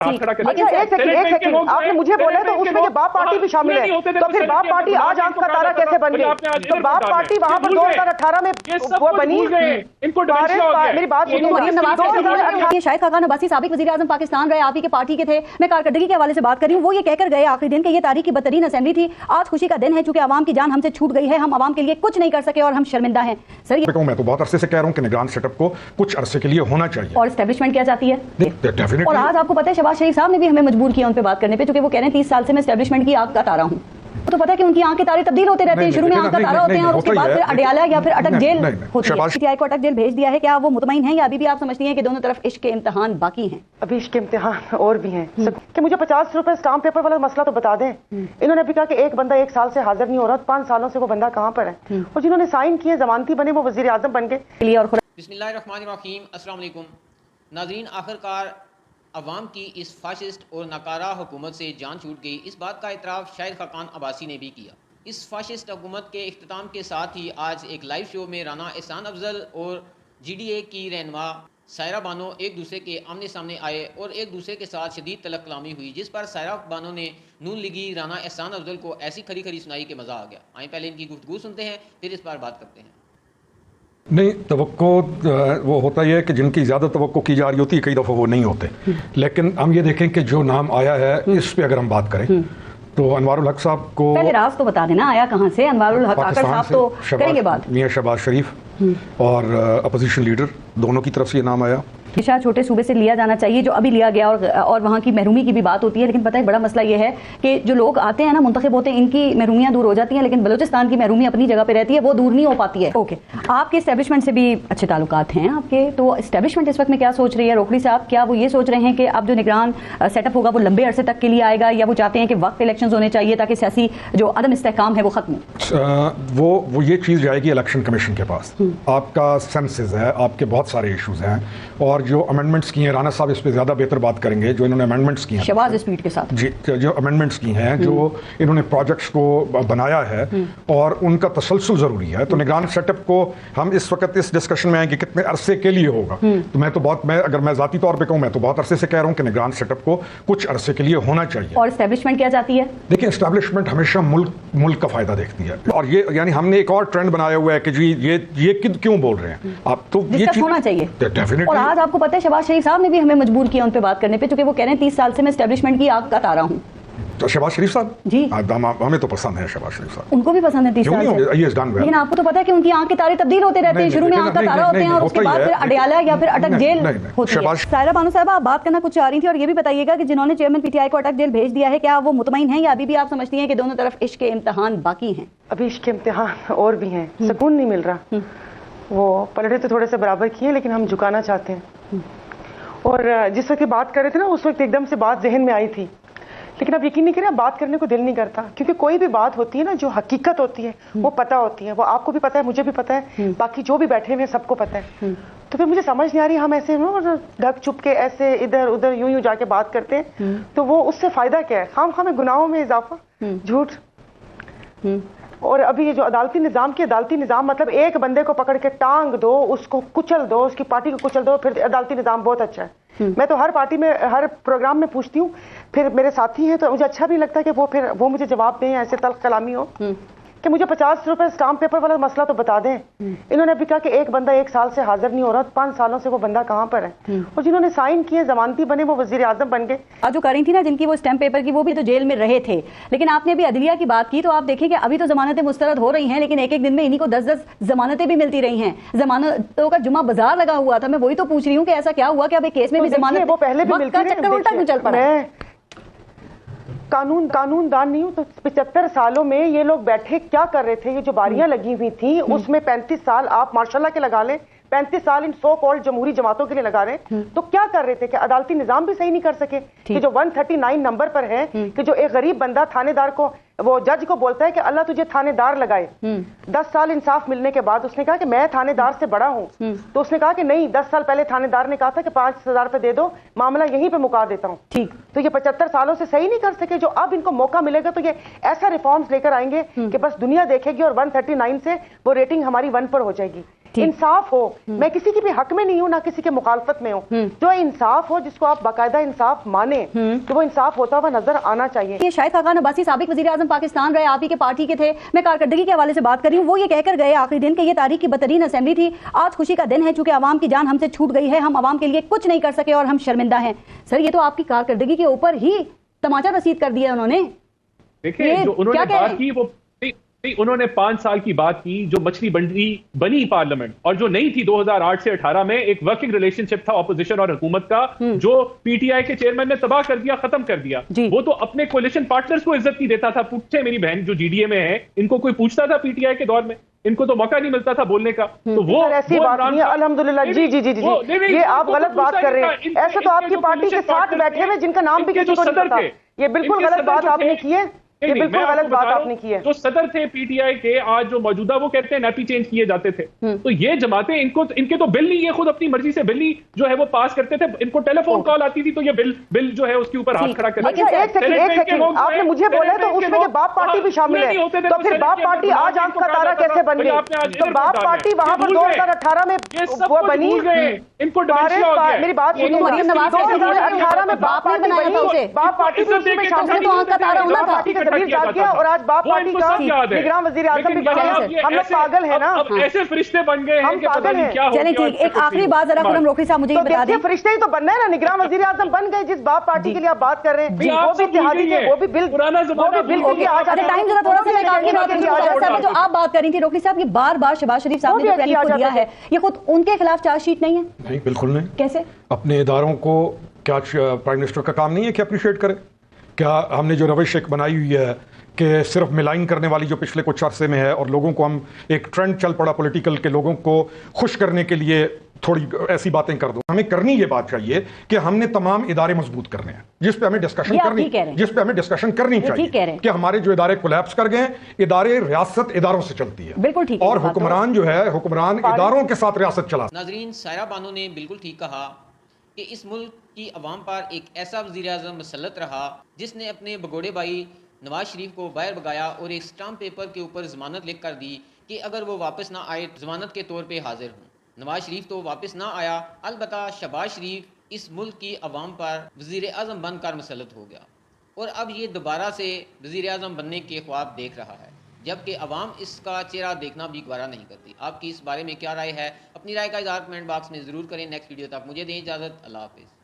आपने मुझे बोला तो उसमें बाप पार्टी भी शामिल है, तो फिर बाप पार्टी आज आंख का तारा कैसे बन गई? तो बाप पार्टी वहां पर 2018 में बनी। मेरी बात सुनिए, शाहिद खाकान अब्बासी साबिक वज़ीर आज़म पाकिस्तान रहे, आप ही के पार्टी के थे, मैं कारकर्दगी के हवाले से बात कर रही हूँ। वो ये कहकर गए आखिरी दिन कि ये तारीख की बदतरीन असेंबली थी। आज खुशी का दिन है चूंकि आवाम की जान हमसे छूट गई है, हम आवाम के लिए कुछ नहीं कर सके और हम शर्मिंदा हैं। सर मैं तो बहुत अरसे से कह रहा हूँ कि निगरान सेटअप को कुछ अरसे के लिए होना चाहिए। और एस्टेब्लिशमेंट क्या चाहती है? और आज आपको पता है शहबाज शरीफ साहब ने भी हमें मजबूर किया उन पे बात करने पे, क्योंकि वो कह रहे हैं 30 साल से मैं एस्टेब्लिशमेंट की आंख का तारा हूँ। तो पता है कि उनकी आंख के तारे तब्दील होते रहते हैं, शुरू में आंख का तारा होते हैं और उसके बाद फिर अडयाला या फिर अटक जेल होती है। पीटीआई को अटक जेल भेज दिया है, क्या वो मुतमईन हैं या अभी भी आप समझती हैं कि दोनों तरफ इश्क के इम्तिहान बाकी हैं? अभी इश्क के इम्तिहान और भी हैं। कि मुझे 50 रुपए स्टाम्प पेपर वाला मसला तो बता दें। इन्होंने अभी कहा कि एक बंदा 1 साल से हाजिर नहीं हो रहा, 5 सालों से वो बंदा कहाँ पर है, और जिन्होंने साइन किए जमानती बने वो वजीर आजम बन गए। बिस्मिल्लाहिर्रहमानिर्रहीम, अस्सलाम वालेकुम नाज़रीन। आखिरकार अवाम की इस फाशिस्ट और नाकारा हुकूमत से जान छूट गई, इस बात का इतराफ़ शाहिद खाकान अब्बासी ने भी किया। इस फाशिस्ट हुकूमत के इख्तिताम के साथ ही आज एक लाइव शो में राना एहसान अफजल और GDA की रहनुमा सायरा बानो एक दूसरे के आमने सामने आए और एक दूसरे के साथ शदीद तलक कलामी हुई, जिस पर सायरा बानो ने नून लीगी राना एहसान अफजल को ऐसी खरी खरी सुनाई कि मज़ा आ गया। आइए पहले इनकी गुफ्तगू सुनते हैं, फिर इस पर बात करते हैं। नहीं, तवक्को वो होता ही है कि जिनकी ज़्यादा तवक्को की जा रही होती है कई दफ़ा वो नहीं होते। लेकिन हम ये देखें कि जो नाम आया है इस पे अगर हम बात करें तो अनवारुल हक साहब को पहले राज तो बता देना आया कहाँ से। अनवारुल हक आकर साहब तो करेंगे बात। मियां शहबाज शरीफ और अपोजिशन लीडर दोनों की तरफ से ये नाम आया। हमेशा छोटे सूबे से लिया जाना चाहिए जो अभी लिया गया, और वहाँ की महरूमी की भी बात होती है। लेकिन पता है बड़ा मसला ये है कि जो लोग आते हैं ना, मुंतखब होते हैं, इनकी महरूमियाँ दूर हो जाती हैं, लेकिन बलूचिस्तान की महरूमी अपनी जगह पे रहती है, वो दूर नहीं हो पाती है। ओके, आपके एस्टेब्लिशमेंट से भी अच्छे ताल्लुकात हैं आपके, तो एस्टेब्लिशमेंट इस वक्त में क्या सोच रही है? रोकड़ी साहब, क्या वो ये सोच रहे हैं कि अब जो निगरान सेटअप होगा वो लंबे अरसे तक के लिए आएगा, या वो चाहते हैं कि वक्त इलेक्शन होने चाहिए ताकि सियासी जो अदम इस्तेहकाम है वो खत्म हो? वो ये चीज़ जाएगी इलेक्शन कमीशन के पास। आपका सेंसेस है, आपके बहुत सारे इशूज़ हैं, और जो अमेंडमेंट्स की हैं, राना साहब इस पे ज़्यादा बेहतर बात करेंगे, जो इन्होंने अमेंडमेंट्स की हैं शहबाज स्पीड के साथ जी, जो अमेंडमेंट्स की हैं, जो इन्होंने प्रोजेक्ट्स को बनाया है, और उनका तसलसल ज़रूरी है। तो निगरान सेटअप को हम इस वक्त इस डिस्कशन में आएंगे कितने अरसे के लिए होगा। तो अगर मैं ज़ाती तौर पर कहूँ, मैं तो बहुत अरसे से कह रहा हूँ कि निगरान सेटअप को कुछ अरसे के लिए होना चाहिए। और एस्टेब्लिशमेंट क्या चाहती है? देखिए, एस्टेब्लिशमेंट हमेशा मुल्क का फ़ायदा देखती है, और ये यानी हमने एक और ट्रेंड बनाया हुआ है कि जी ये क्यों बोल रहे हैं आप, तो ये होना चाहिए डेफिनेटली। और आज आपको पता है शहबाज शरीफ साहब ने भी हमें मजबूर किया उन पे बात करने पे, क्योंकि वो कह रहे हैं 30 साल से मैं एस्टेब्लिशमेंट की आंख का तारा हूँ। तो शहबाज शरीफ साहब जी, हमें तो पसंद है शहबाज शरीफ साहब, उनको भी पसंद है 30 साल से। लेकिन आपको तो पता है कि उनकी आंख के तारे तब्दील होते रहते हैं, शुरू में आंख का तारा होते हैं और उसके बाद फिर अडयाला या फिर अटक जेल होती है। सायरा बानो साहब, आप बात करना कुछ चाह रही थी, और ये भी बताइएगा कि जिन्होंने चेयरमैन PTI को अटक जेल भेज दिया है, क्या वो मुतमईन हैं या अभी भी आप समझती हैं कि दोनों तरफ इश्क के इम्तिहान बाकी हैं? अभी इश्क के इम्तिहान और भी हैं, सुकून नहीं मिल रहा। वो पलड़े तो थोड़े से बराबर किए, लेकिन हम झुकाना चाहते हैं। और जिस वक्त बात कर रहे थे ना, उस वक्त एकदम से बात जहन में आई थी, लेकिन अब यकीन नहीं करें, बात करने को दिल नहीं करता, क्योंकि कोई भी बात होती है ना, जो हकीकत होती है वो पता होती है, वो आपको भी पता है, मुझे भी पता है, बाकी जो भी बैठे हुए सबको पता है। तो फिर मुझे समझ नहीं आ रही, हम ऐसे ढक छुप के ऐसे इधर उधर यूं जाके बात करते हैं, तो वो उससे फायदा क्या है? खाम गुनाहों में इजाफा, झूठ। और अभी ये जो अदालती निज़ाम मतलब एक बंदे को पकड़ के टांग दो, उसको कुचल दो, उसकी पार्टी को कुचल दो, फिर अदालती निज़ाम बहुत अच्छा है। मैं तो हर पार्टी में, हर प्रोग्राम में पूछती हूँ, फिर मेरे साथी हैं तो मुझे अच्छा भी लगता है कि वो मुझे जवाब दें, ऐसे तल्ख कलामी हो कि मुझे 50 रुपए स्टाम्प पेपर वाला मसला तो बता दें। इन्होंने अभी कहा कि एक बंदा 1 साल से हाजिर नहीं हो रहा, 5 सालों से वो बंदा कहाँ पर है, और जिन्होंने साइन किए जमानती बने वो वजीर आजम बन गए। आज जो कर रही थी ना, जिनकी वो स्टैम्प पेपर की, वो भी तो जेल में रहे थे। लेकिन आपने अभी अदलिया की बात की, तो आप देखें कि अभी तो जमानतें मुस्तरद हो रही हैं, लेकिन एक एक दिन में इन्हीं को 10-10 जमानतें भी मिलती रही हैं। जमानतों का जुमा बाजार लगा हुआ था। मैं वही तो पूछ रही हूँ कि ऐसा क्या हुआ कि अब एक केस में भी जमानत, वो पहले भी मिलती चक्कर उल्टा क्यों चल पड़ा? कानूनदान नहीं हूँ तो 75 सालों में ये लोग बैठे क्या कर रहे थे? ये जो बारियां लगी हुई थी उसमें 35 साल आप माशाल्लाह के लगा लें, 35 साल इन सो कॉल्ड जमहूरी जमातों के लिए लगा रहे हैं। तो क्या कर रहे थे कि अदालती निजाम भी सही नहीं कर सके कि जो 139 नंबर पर है कि जो एक गरीब बंदा थानेदार को, वो जज को बोलता है कि अल्लाह तुझे थानेदार लगाए। 10 साल इंसाफ मिलने के बाद उसने कहा कि मैं थानेदार से बड़ा हूँ, तो उसने कहा कि नहीं, 10 साल पहले थानेदार ने कहा था कि 5,000 रुपए दे दो, मामला यहीं पे मुका देता हूँ। ठीक, तो ये 75 सालों से सही नहीं कर सके। जो अब इनको मौका मिलेगा तो ये ऐसा रिफॉर्म्स लेकर आएंगे कि बस दुनिया देखेगी और 139 से वो रेटिंग हमारी 1 पर हो जाएगी। इंसाफ हो, मैं किसी के भी हक में नहीं हूँ ना किसी के मुखालफत में हूँ, जो इंसाफ हो जिसको आप बाकायदा इंसाफ माने तो वो इंसाफ होता हुआ नजर आना चाहिए। ये शाहिद खाकान अब्बासी साबिक वज़ीर आज़म पाकिस्तान रहे, आप ही के पार्टी के थे, मैं कारकर्दगी के हवाले से बात कर रही हूँ। वो ये कहकर गए आखिरी दिन कि ये तारीख की बदतरीन असेंबली थी, आज खुशी का दिन है चूंकि आवाम की जान हमसे छूट गई है, हम आवाम के लिए कुछ नहीं कर सके और हम शर्मिंदा हैं। सर ये तो आपकी कारकर्दगी के ऊपर ही तमाचा रसीद कर दिया उन्होंने। देखिए जो उन्होंने बात की वो नहीं, उन्होंने 5 साल की बात की, जो मछली बनी पार्लियामेंट, और जो नहीं थी 2008 से 18 में एक वर्किंग रिलेशनशिप था ऑपोजिशन और हुकूमत का, जो पीटीआई के चेयरमैन ने तबाह कर दिया, खत्म कर दिया। वो तो अपने कोलिशन पार्टनर्स को इज्जत नहीं देता था। पूछे मेरी बहन जो जीडीए में है, इनको कोई पूछता था पीटीआई के दौर में? इनको तो मौका नहीं मिलता था बोलने का। तो वो ऐसी बात नहीं है, अल्हम्दुलिल्लाह। जी जी जी जी ये आप गलत बात कर रहे हैं। ऐसे तो आपकी पार्टी के साथ बैठे हुए जिनका नाम भी किसी को नहीं पता। ये बिल्कुल गलत बात आपने की है, ये बिल्कुल गलत बात आपने की है। जो सदर थे पीटीआई के आज जो मौजूदा, वो कहते हैं नैपी चेंज किए जाते थे। तो ये जमातें इनके तो बिल नहीं, ये खुद अपनी मर्जी से बिल नहीं जो है वो पास करते थे। इनको टेलीफोन कॉल आती थी तो ये बिल जो है उसके ऊपर हाथ खड़ा करते थे। एक सेकंड आपने मुझे बोला तो उसमें के बाप पार्टी भी शामिल है, तो फिर बाप पार्टी आज आंख का तारा कैसे बन गई? तो बाप पार्टी वहां पर 2018 में वो बनी। इनको मेरी बात सुनिए, 2018 में बाप पार्टी बनी, बाप पार्टी भी उसमें शामिल है, जाग गया और आज बाप पार्टी का निगरान वजीर आजम भी बने हैं। हम लोग पागल हैं ना, ऐसे फरिश्ते बन गए हैं कि पता नहीं क्या हो गया। चलिए ठीक, एक आखिरी बात जरा खुरम रोकड़ी साहब मुझे बता दें। फरिश्ते ही तो बनना है ना, निगरान वजीर आजम बन गए जिस बाप पार्टी के लिए आप बात कर रहे हैं, वो भी इत्तेहादी थे, वो भी बिल के आज टाइम जरा थोड़ा सा जो आप बात कर रही थी रोकड़ी साहब, ये बार बार शहबाज शरीफ साहब ने जो प्लानिंग को दिया है, ये खुद उनके खिलाफ चार्जशीट नहीं है? नहीं, बिल्कुल नहीं। कैसे? अपने इदारों को क्या प्राइम मिनिस्टर का काम नहीं है कि अप्रिशिएट करे? क्या हमने जो रविश एक बनाई हुई है कि सिर्फ मिलाइन करने वाली जो पिछले कुछ अरसे में है, और लोगों को हम एक ट्रेंड चल पड़ा पॉलिटिकल के लोगों को खुश करने के लिए थोड़ी ऐसी बातें कर दो, हमें करनी ये बात चाहिए कि हमने तमाम इदारे मजबूत करने हैं जिस पे हमें डिस्कशन करनी चाहिए कि हमारे जो इदारे कोलैप्स कर गए हैं, इदारे रियासत इदारों से चलती है, बिल्कुल ठीक, और हुक्मरान जो है हुक्मरान इदारों के साथ रियासत चला। नाजरीन, सायरा बानो ने बिल्कुल ठीक कहा कि इस मुल्क की अवाम पर एक ऐसा वज़ीर आज़म मुसल्लत रहा जिसने अपने भगोड़े भाई नवाज शरीफ को बाहर भगाया और एक स्टाम्प पेपर के ऊपर ज़मानत लिख कर दी कि अगर वो वापस ना आए ज़मानत के तौर पे हाजिर हूँ। नवाज शरीफ तो वापस ना आया, अलबत्ता शहबाज शरीफ इस मुल्क की अवाम पर वज़ीर आज़म बनकर मुसल्लत हो गया और अब ये दोबारा से वज़ीर आज़म बनने के ख्वाब देख रहा है, जबकि अवाम इसका चेहरा देखना भी गवारा नहीं करती। आपकी इस बारे में क्या राय है? अपनी राय का इज़हार कमेंट बॉक्स में ज़रूर करें। नेक्स्ट वीडियो तक मुझे दें इजाज़त। अल्लाह हाफ़िज़।